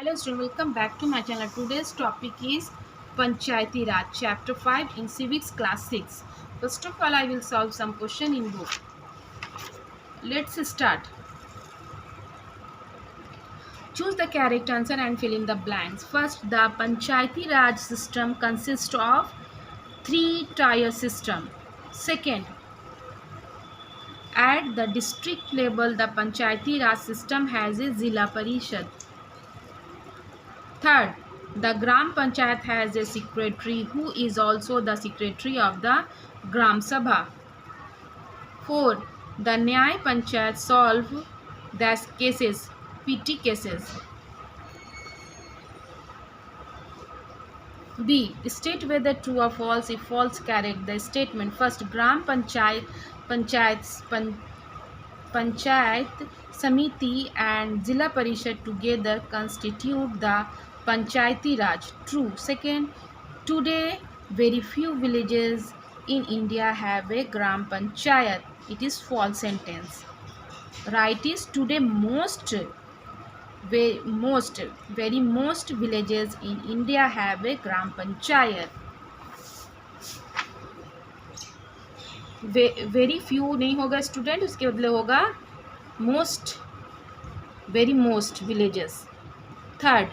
Hello students, welcome back to my channel. Today's topic is Panchayati Raj, chapter 5 in civics class 6. First of all, I will solve some question in book. Let's start. Choose the correct answer and fill in the blanks. First, the Panchayati Raj system consists of three-tier system. Second, at the district level, the Panchayati Raj system has a Zilla Parishad. Third, the Gram Panchayat has a secretary who is also the secretary of the Gram Sabha. Fourth, the Nyay Panchayat solve the cases, PT cases. B. State whether true or false. If false, correct the statement. First, Gram Panchayat Samiti and Zilla Parishad together constitute the Panchayati Raj. True. Second, today very few villages in India have a Gram Panchayat. It is false sentence. Right is today most villages in India have a Gram Panchayat. Very few नहीं होगा student, उसके बदले होगा most, very most villages. Third,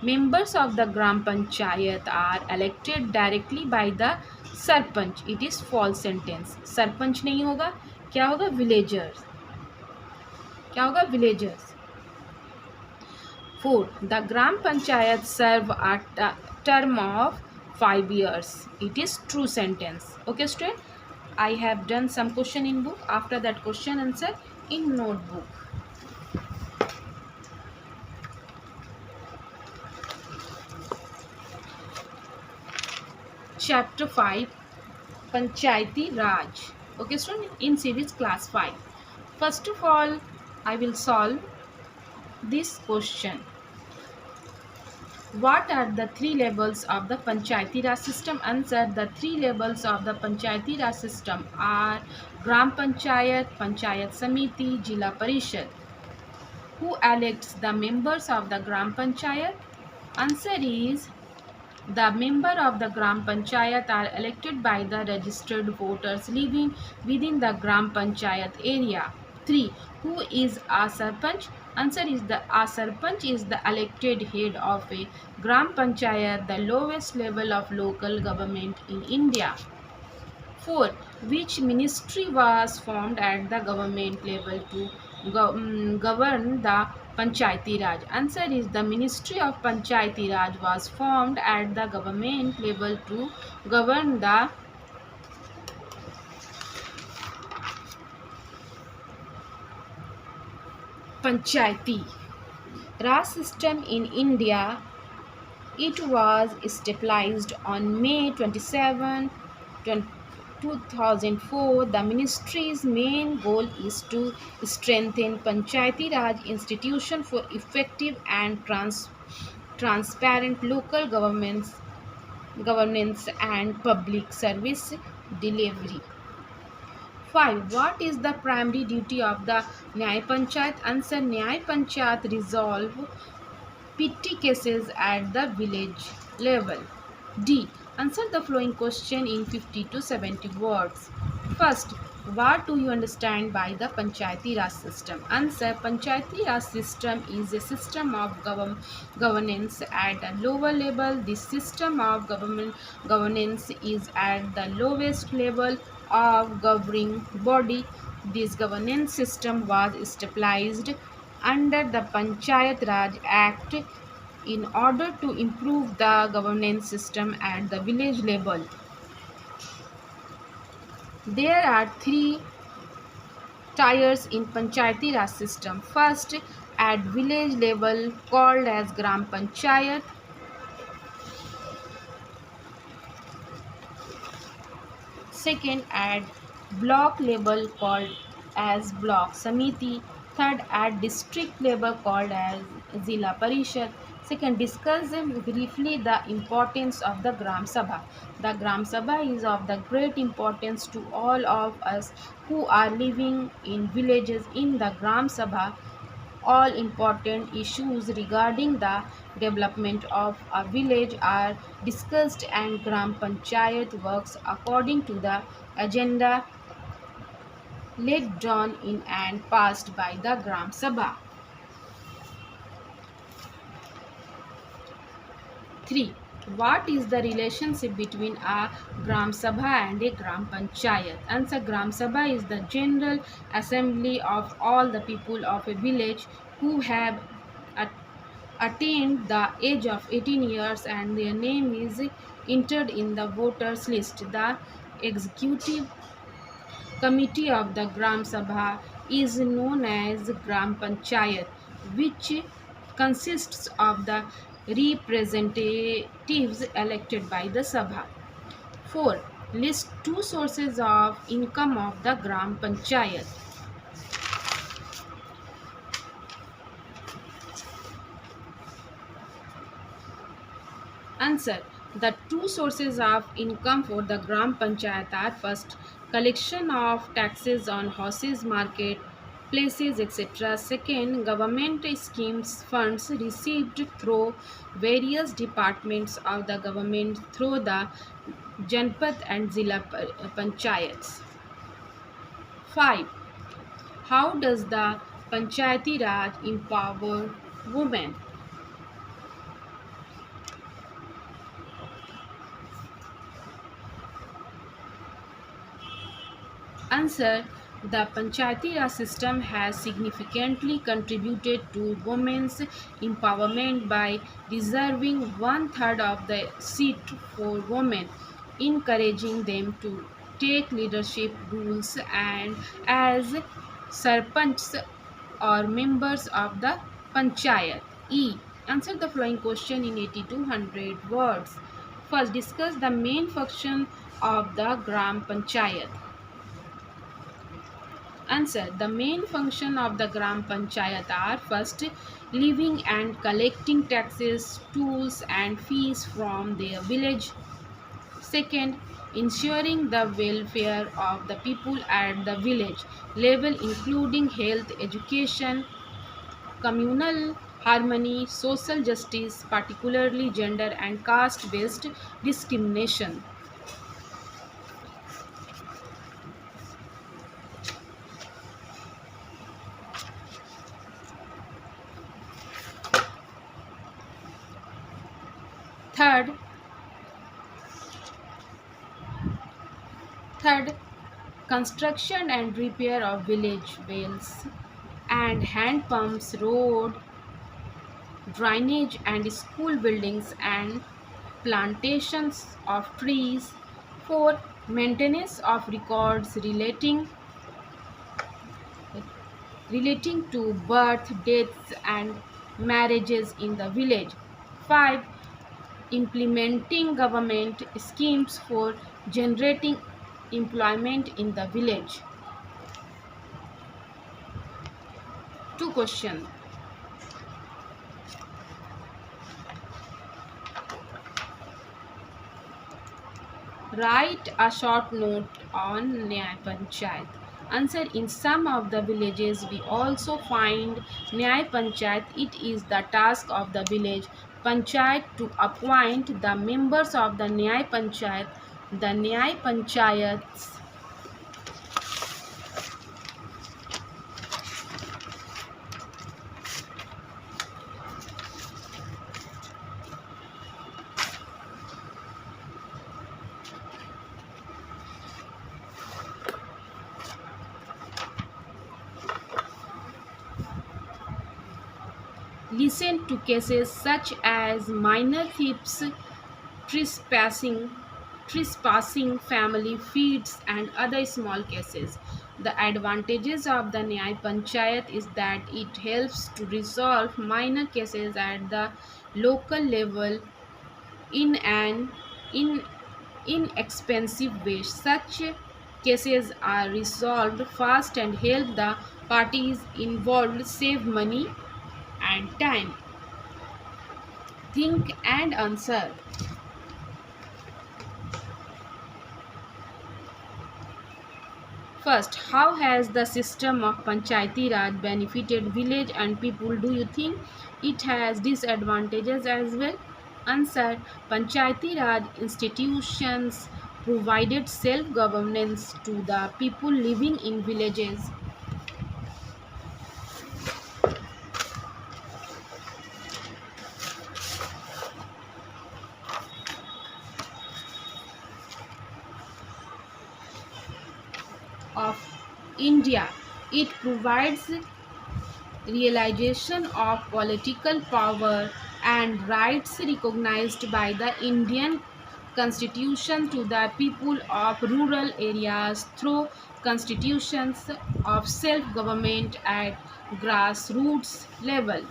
members of the Gram Panchayat are elected directly by the Sarpanch. It is false sentence. Sarpanch नहीं होगा, क्या होगा? Villagers. क्या होगा? Villagers. Fourth, the Gram Panchayat serve a term of 5 years. It is true sentence. Okay student, I have done some question in book. After that question answer in notebook. Chapter 5, Panchayati Raj. Okay student, in civics class 5. First of all, I will solve this question. What are the three levels of the Panchayati Raj system? Answer: the three levels of the Panchayati Raj system are Gram Panchayat, Panchayat Samiti, Jila Parishad. Who elects the members of the Gram Panchayat? Answer is the member of the Gram Panchayat are elected by the registered voters living within the Gram Panchayat area. 3. Who is a Sarpanch? Answer is a Sarpanch is the elected head of a Gram Panchayat, the lowest level of local government in India. 4. Which ministry was formed at the government level to govern the Panchayati Raj? Answer is the Ministry of Panchayati Raj was formed at the government level to govern the Panchayati Raj system in India. It was established on May 27, 2004. The ministry's main goal is to strengthen Panchayati Raj institution for effective and transparent local governance and public service delivery. 5. What is the primary duty of the Nyay Panchayat? Answer: Nyay Panchayat resolve PT cases at the village level. D. Answer the following question in 50 to 70 words. First, what do you understand by the Panchayati Raj system? Answer: Panchayati Raj system is a system of governance at a lower level. This system of governance is at the lowest level of governing body. This governance system was established under the Panchayat Raj Act in order to improve the governance system at the village level. There are three tiers in Panchayati Raj system. First, at village level called as Gram Panchayat. Second, at block level called as Block Samiti. Third, at district level called as Zilla Parishad. Second, discuss briefly the importance of the Gram Sabha. The Gram Sabha is of the great importance to all of us who are living in villages. In the Gram Sabha, All important issues regarding the development of a village are discussed and Gram Panchayat works according to the agenda laid down in and passed by the Gram Sabha. 3. What is the relationship between a Gram Sabha and a Gram Panchayat? Answer. Gram Sabha is the general assembly of all the people of a village who have at- attained the age of 18 years and their name is entered in the voters list. The executive committee of the Gram Sabha is known as Gram Panchayat, which consists of the representatives elected by the Sabha. 4. List two sources of income of the Gram Panchayat. Answer. The two sources of income for the Gram Panchayat are: first, collection of taxes on horses, market, places, etc. Second, government schemes funds received through various departments of the government through the Janpat and Zilla Panchayats. 5. How does the Panchayati Raj empower women? Answer. The Panchayati Raj system has significantly contributed to women's empowerment by reserving one-third of the seat for women, encouraging them to take leadership roles and as sarpanchs or members of the Panchayat. E. Answer the following question in 8200 words. First, discuss the main function of the Gram Panchayat. Answer. The main function of the Gram Panchayat are: first, levying and collecting taxes, tolls and fees from their village. Second, ensuring the welfare of the people at the village level, including health, education, communal harmony, social justice, particularly gender and caste-based discrimination. Third, Third, construction and repair of village wells and hand pumps, road, drainage and school buildings and plantations of trees. 4. Maintenance of records relating to birth, deaths and marriages in the village. 5. Implementing government schemes for generating employment in the village. Two questions. Write a short note on Nyay Panchayat. Answer. In some of the villages we also find Nyay Panchayat. It is the task of the village panchayat to appoint the members of the Nyay Panchayat. The Nyay Panchayats listen to cases such as minor thefts, trespassing, family feuds, and other small cases. The advantages of the Nyay Panchayat is that it helps to resolve minor cases at the local level in an in inexpensive way. Such cases are resolved fast and help the parties involved save money and time. Think and answer. First, how has the system of Panchayati Raj benefited village and people? Do you think it has disadvantages as well? Answer: Panchayati Raj institutions provided self-governance to the people living in villages. Of India. It provides realization of political power and rights recognized by the Indian Constitution to the people of rural areas through constitutions of self-government at grassroots level.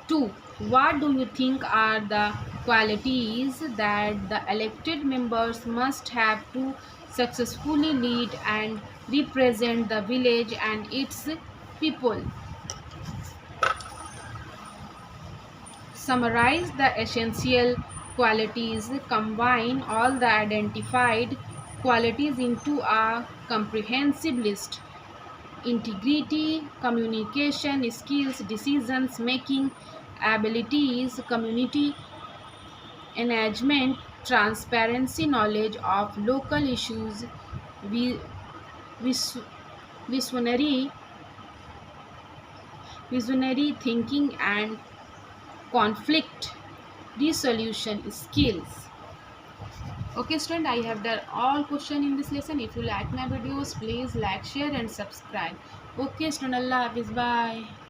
2. What do you think are the qualities that the elected members must have to successfully lead and represent the village and its people? Summarize the essential qualities, combine all the identified qualities into a comprehensive list. Integrity, communication skills, decisions making abilities, community engagement, transparency, knowledge of local issues, vi- vis- visionary, visionary thinking, and conflict resolution skills. Okay student, I have done all question in this lesson. If you like my videos, please like, share and subscribe. Okay student, Allah Hafiz, bye.